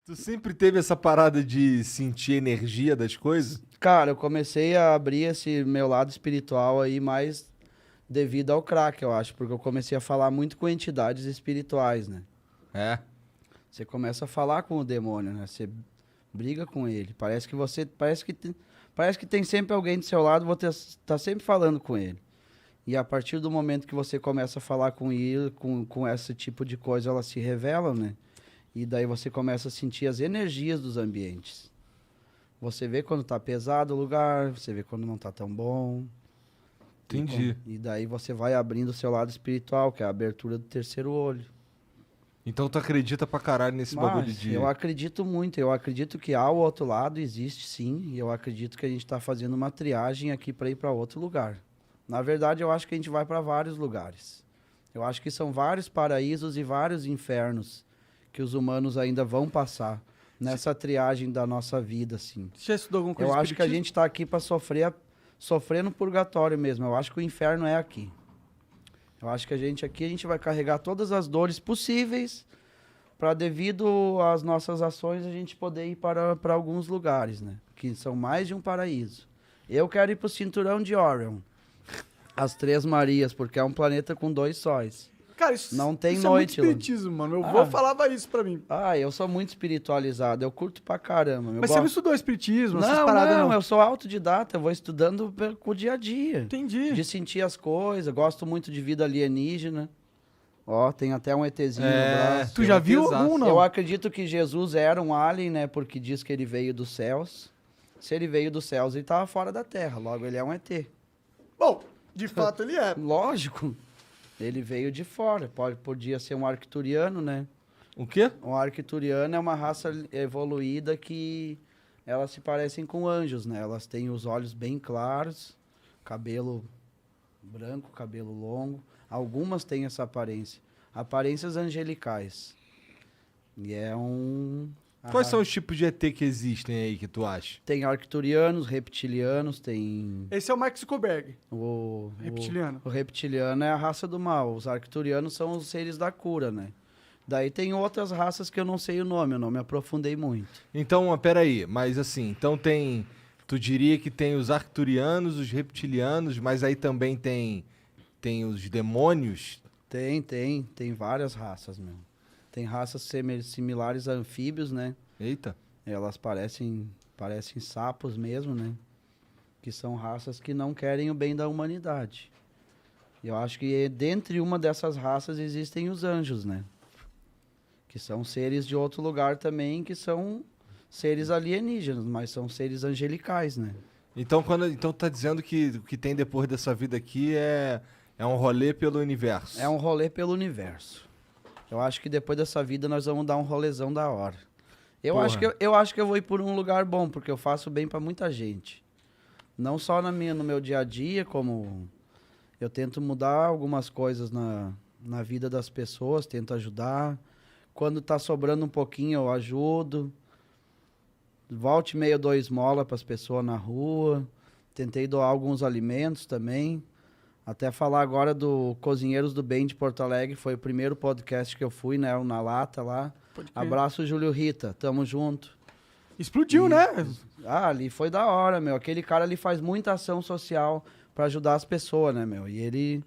Tu sempre teve essa parada de sentir energia das coisas? Cara, eu comecei a abrir esse meu lado espiritual aí mais devido ao crack, eu acho, porque eu comecei a falar muito com entidades espirituais, né? É. Você começa a falar com o demônio, né? Você briga com ele. Parece que tem sempre alguém do seu lado, você tá sempre falando com ele. E a partir do momento que você começa a falar com ele, com esse tipo de coisa, elas se revelam, né? E daí você começa a sentir as energias dos ambientes. Você vê quando tá pesado o lugar, você vê quando não tá tão bom. Entendi. E daí você vai abrindo o seu lado espiritual, que é a abertura do terceiro olho. Então tu acredita pra caralho nesse bagulho Mas de... eu acredito muito, eu acredito que ao outro lado existe sim, e eu acredito que a gente tá fazendo uma triagem aqui para ir para outro lugar. Na verdade, eu acho que a gente vai para vários lugares. Eu acho que são vários paraísos e vários infernos que os humanos ainda vão passar nessa triagem da nossa vida, assim. Você já estudou alguma coisa Eu de acho que a espiritismo? gente tá aqui para sofrer no purgatório mesmo. Eu acho que o inferno é aqui. Eu acho que a gente vai carregar todas as dores possíveis para, devido às nossas ações, a gente poder ir para alguns lugares, né? Que são mais de um paraíso. Eu quero ir para o cinturão de Orion. As Três Marias, porque é um planeta com 2 sóis. Cara, isso, Não tem isso noite é muito lá. espiritismo, mano. Meu Ah. avô falava isso pra mim. Ah, eu sou muito espiritualizado, eu curto pra caramba. Eu Mas você não gosto... estudou espiritismo, essas Não, paradas, não, não? eu sou autodidata, eu vou estudando com o dia a dia. Entendi. De sentir as coisas, gosto muito de vida alienígena. Ó, tem até um ETzinho no É, braço. Tu já eu viu pesaço. algum, não? Eu acredito que Jesus era um alien, né? Porque diz que ele veio dos céus. Se ele veio dos céus, ele tava fora da Terra. Logo, ele é um ET. Bom, de fato ele é. Lógico. Ele veio de fora. Podia ser um arcturiano, né? O quê? Um arcturiano é uma raça evoluída que elas se parecem com anjos, né? Elas têm os olhos bem claros, cabelo branco, cabelo longo. Algumas têm essa aparência. Aparências angelicais. E é um... Quais são os tipos de ET que existem aí que tu acha? Tem arcturianos, reptilianos, tem Esse é o Mark Zuckerberg, o... reptiliano. O reptiliano é a raça do mal. Os arcturianos são os seres da cura, né? Daí tem outras raças que eu não sei o nome, eu não me aprofundei muito. Então, peraí, mas assim, então tem... Tu diria que tem os arcturianos, os reptilianos, mas aí também tem os demônios? Tem várias raças, meu. Tem raças similares a anfíbios, né? Eita. Elas parecem sapos mesmo, né? Que são raças que não querem o bem da humanidade. Eu acho que dentre uma dessas raças existem os anjos, né? Que são seres de outro lugar também, que são seres alienígenas, mas são seres angelicais, né? Então, então tá dizendo que o que tem depois dessa vida aqui é um rolê pelo universo. É um rolê pelo universo. Eu acho que depois dessa vida nós vamos dar um rolezão da hora. Eu Porra. acho que eu vou ir por um lugar bom, porque eu faço bem pra muita gente. Não só no meu dia a dia, como eu tento mudar algumas coisas na vida das pessoas, tento ajudar. Quando tá sobrando um pouquinho, eu ajudo. Volte e meia eu dou esmola pras pessoas na rua. Tentei doar alguns alimentos também. Até falar agora do Cozinheiros do Bem de Porto Alegre, foi o primeiro podcast que eu fui, né? Na lata lá. Pode crer. Abraço, Júlio Rita, tamo junto. Explodiu, né? Ah, ali foi da hora, meu. Aquele cara ali faz muita ação social pra ajudar as pessoas, né, meu? E ele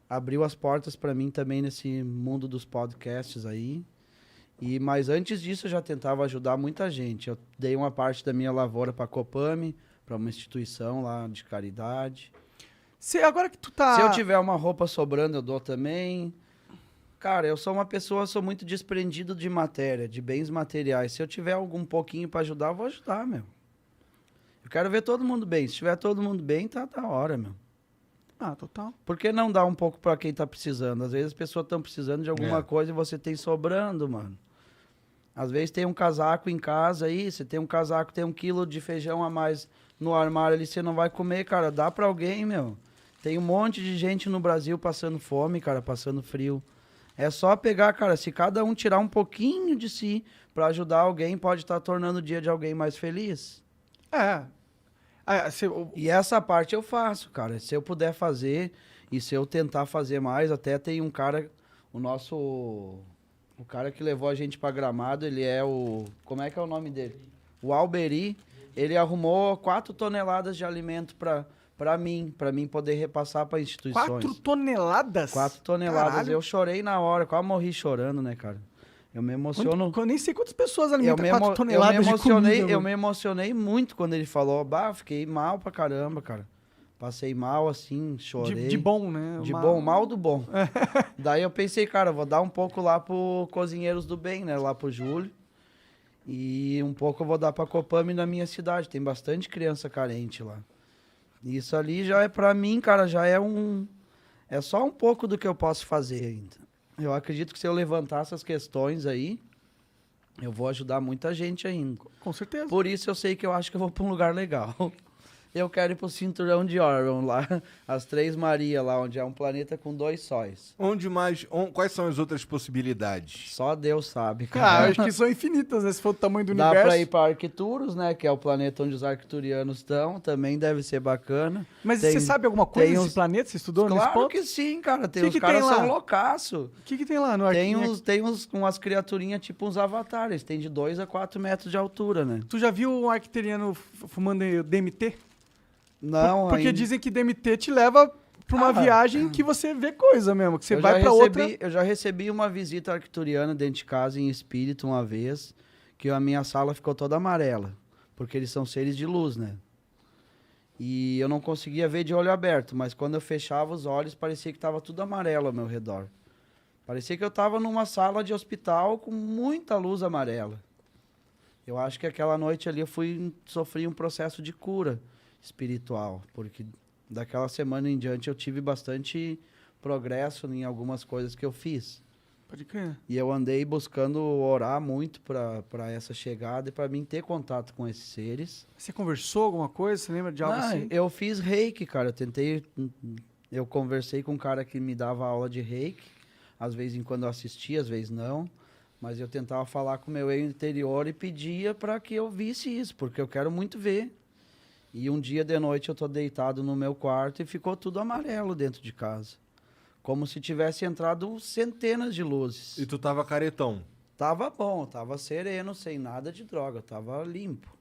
abriu as portas pra mim também nesse mundo dos podcasts aí. Mas antes disso eu já tentava ajudar muita gente. Eu dei uma parte da minha lavoura pra Copame, pra uma instituição lá de caridade. Agora que tu tá... Se eu tiver uma roupa sobrando, eu dou também. Cara, eu sou uma pessoa, sou muito desprendido de matéria, de bens materiais. Se eu tiver algum pouquinho pra ajudar, eu vou ajudar, meu. Eu quero ver todo mundo bem. Se tiver todo mundo bem, tá da hora, meu. Ah, total. Por que não dar um pouco pra quem tá precisando? Às vezes as pessoas estão precisando de alguma É. coisa e você tem sobrando, mano. Às vezes tem um casaco em casa aí, você tem um casaco, tem 1 quilo de feijão a mais no armário ali, você não vai comer, cara. Dá pra alguém, meu. Tem um monte de gente no Brasil passando fome, cara, passando frio. É só pegar, cara, se cada um tirar um pouquinho de si pra ajudar alguém, pode estar tornando o dia de alguém mais feliz. É. E essa parte eu faço, cara. Se eu puder fazer e se eu tentar fazer mais, até tem um cara, o nosso O cara que levou a gente pra Gramado, ele é o... Como é que é o nome dele? O Alberi. Ele arrumou 4 toneladas de alimento pra mim poder repassar pra instituições. 4 toneladas? 4 toneladas. Caralho. Eu chorei na hora, quase morri chorando, né, cara? Eu me emociono. Eu nem sei quantas pessoas Eu alimentam me, 4 emo- toneladas de comida. eu mano. me emocionei muito quando ele falou. Bah, fiquei mal pra caramba, cara. Passei mal, assim, chorei. De bom, né? De bom, mal do bom. Daí eu pensei, cara, vou dar um pouco lá pro Cozinheiros do Bem, né? Lá pro Júlio. E um pouco eu vou dar pra Copame na minha cidade. Tem bastante criança carente lá. Isso ali já é pra mim, cara, já é um... É só um pouco do que eu posso fazer ainda. Eu acredito que se eu levantar essas questões aí, eu vou ajudar muita gente ainda. Com certeza. Por isso eu sei que eu acho que eu vou pra um lugar legal. Eu quero ir pro Cinturão de Orion lá, as Três Marias lá, onde é um planeta com 2 sóis. Onde mais... quais são as outras possibilidades? Só Deus sabe, Cara, cara. acho que são infinitas, né? Se for o tamanho do Dá universo. pra ir pra Arcturus, né, que é o planeta onde os arcturianos estão, também deve ser bacana. Mas Tem- você sabe alguma coisa tem desse uns- planeta? Você estudou nesse Claro ponto? que sim, cara, tem Que os que caras tem lá? são loucaço. O que tem lá no Tem Arquinha? umas criaturinhas tipo uns avatares, tem de 2 a 4 metros de altura, né? Tu já viu um arquiteriano fumando DMT? Não, Porque ainda- dizem que DMT te leva pra uma Ah, viagem que você vê coisa mesmo, que você eu vai já pra outra... Eu já recebi uma visita arcturiana dentro de casa em espírito uma vez, que a minha sala ficou toda amarela, porque eles são seres de luz, né? E eu não conseguia ver de olho aberto, mas quando eu fechava os olhos, parecia que estava tudo amarelo ao meu redor. Parecia que eu estava numa sala de hospital com muita luz amarela. Eu acho que aquela noite ali sofri um processo de cura espiritual, porque daquela semana em diante eu tive bastante progresso em algumas coisas que eu fiz. Pode crer. E eu andei buscando orar muito para essa chegada e para mim ter contato com esses seres. Você conversou alguma coisa? Você lembra de algo assim? Eu fiz reiki, cara. Eu conversei com um cara que me dava aula de reiki. Às vezes em quando eu assistia, às vezes não. Mas eu tentava falar com o meu eu interior e pedia para que eu visse isso, porque eu quero muito ver. E um dia de noite eu tô deitado no meu quarto e ficou tudo amarelo dentro de casa. Como se tivesse entrado centenas de luzes. E tu tava caretão. Tava bom, tava sereno, sem nada de droga, tava limpo.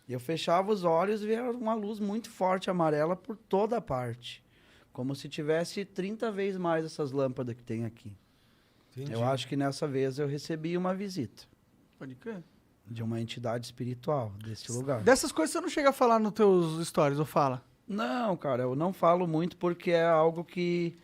Eu fechava os olhos e via uma luz muito forte amarela por toda a parte. Como se tivesse 30 vezes mais essas lâmpadas que tem aqui. Entendi. Eu acho que nessa vez eu recebi uma visita Pode crer. de uma entidade espiritual desse lugar. Dessas coisas você não chega a falar nos teus stories, ou fala? Não, cara, eu não falo muito porque é algo que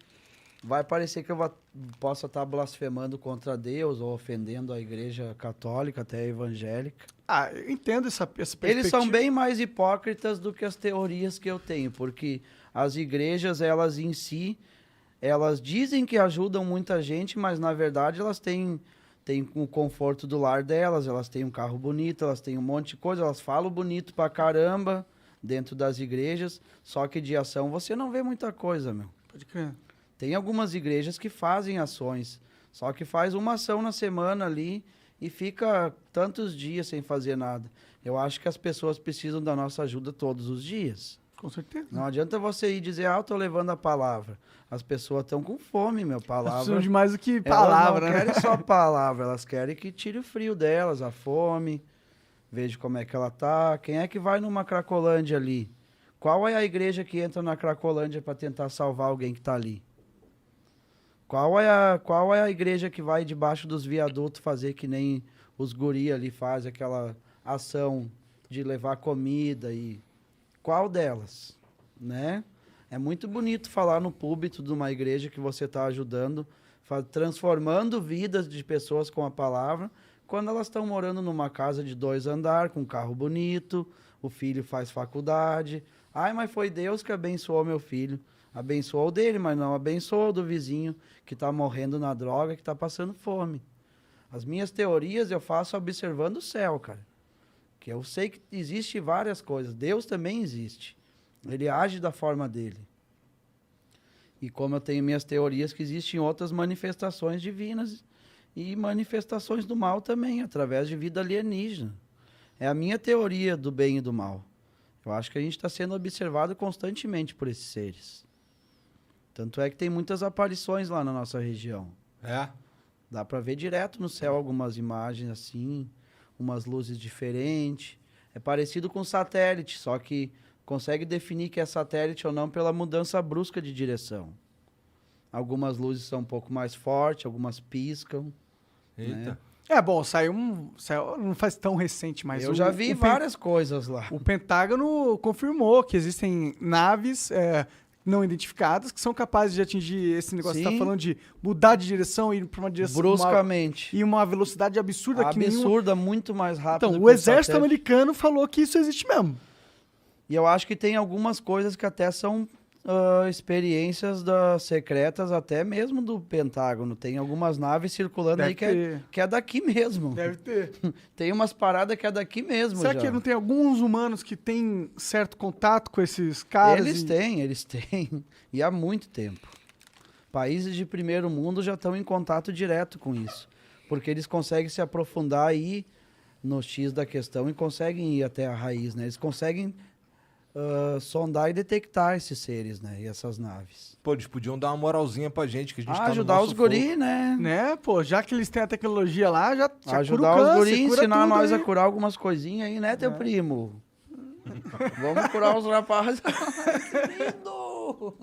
vai parecer que eu possa estar blasfemando contra Deus ou ofendendo a igreja católica, até a evangélica. Ah, eu entendo essa perspectiva. Eles são bem mais hipócritas do que as teorias que eu tenho, porque as igrejas, elas em si, elas dizem que ajudam muita gente, mas na verdade elas têm o conforto do lar delas, elas têm um carro bonito, elas têm um monte de coisa, elas falam bonito pra caramba dentro das igrejas, só que de ação você não vê muita coisa, meu. Pode crer. Tem algumas igrejas que fazem ações, só que faz uma ação na semana ali e fica tantos dias sem fazer nada. Eu acho que as pessoas precisam da nossa ajuda todos os dias. Com certeza. Não adianta você ir dizer, eu tô levando a palavra. As pessoas estão com fome, meu. Elas Palavra. precisam de mais do que Elas palavra, não né? querem só palavra, elas querem que tire o frio delas, a fome. Veja como é que ela tá. Quem é que vai numa Cracolândia ali? Qual é a igreja que entra na Cracolândia para tentar salvar alguém que tá ali? Qual é a igreja que vai debaixo dos viadutos fazer que nem os guri ali fazem aquela ação de levar comida e qual delas, né? É muito bonito falar no púlpito de uma igreja que você está ajudando, transformando vidas de pessoas com a palavra, quando elas estão morando numa casa de 2 andares, com um carro bonito, o filho faz faculdade. Ai, mas foi Deus que abençoou meu filho. Abençoou o dele, mas não abençoou o do vizinho que está morrendo na droga, que está passando fome. As minhas teorias eu faço observando o céu, cara. Que eu sei que existe várias coisas. Deus também existe. Ele age da forma dele. E como eu tenho minhas teorias que existem outras manifestações divinas e manifestações do mal também, através de vida alienígena. É a minha teoria do bem e do mal. Eu acho que a gente está sendo observado constantemente por esses seres. Tanto é que tem muitas aparições lá na nossa região. É? Dá para ver direto no céu algumas imagens assim, umas luzes diferentes. É parecido com satélite, só que consegue definir que é satélite ou não pela mudança brusca de direção. Algumas luzes são um pouco mais fortes, algumas piscam. Eita. É, bom, saiu não faz tão recente, mas Eu já vi várias coisas lá. O Pentágono confirmou que existem naves não identificadas que são capazes de atingir esse negócio que você tá falando de mudar de direção e ir para uma direção bruscamente. E uma velocidade absurda. Absurda, muito mais rápida. Então, o exército americano falou que isso existe mesmo. E eu acho que tem algumas coisas que até são experiências secretas, até mesmo do Pentágono. Tem algumas naves circulando aí que é daqui mesmo. Deve ter. Tem umas paradas que é daqui mesmo. Será que não tem alguns humanos que têm certo contato com esses caras? Eles têm. E há muito tempo. Países de primeiro mundo já estão em contato direto com isso. Porque eles conseguem se aprofundar aí no X da questão e conseguem ir até a raiz, né? Eles conseguem sondar e detectar esses seres, né? E essas naves. Pô, eles podiam dar uma moralzinha pra gente, que a gente tá no ajudar nosso os guri, né? Né, pô, já que eles têm a tecnologia lá, já ajudar cura o os câncer, guri, ensinar nós aí. a curar algumas coisinhas aí, né, teu primo? Vamos curar os rapazes. Ai, que lindo!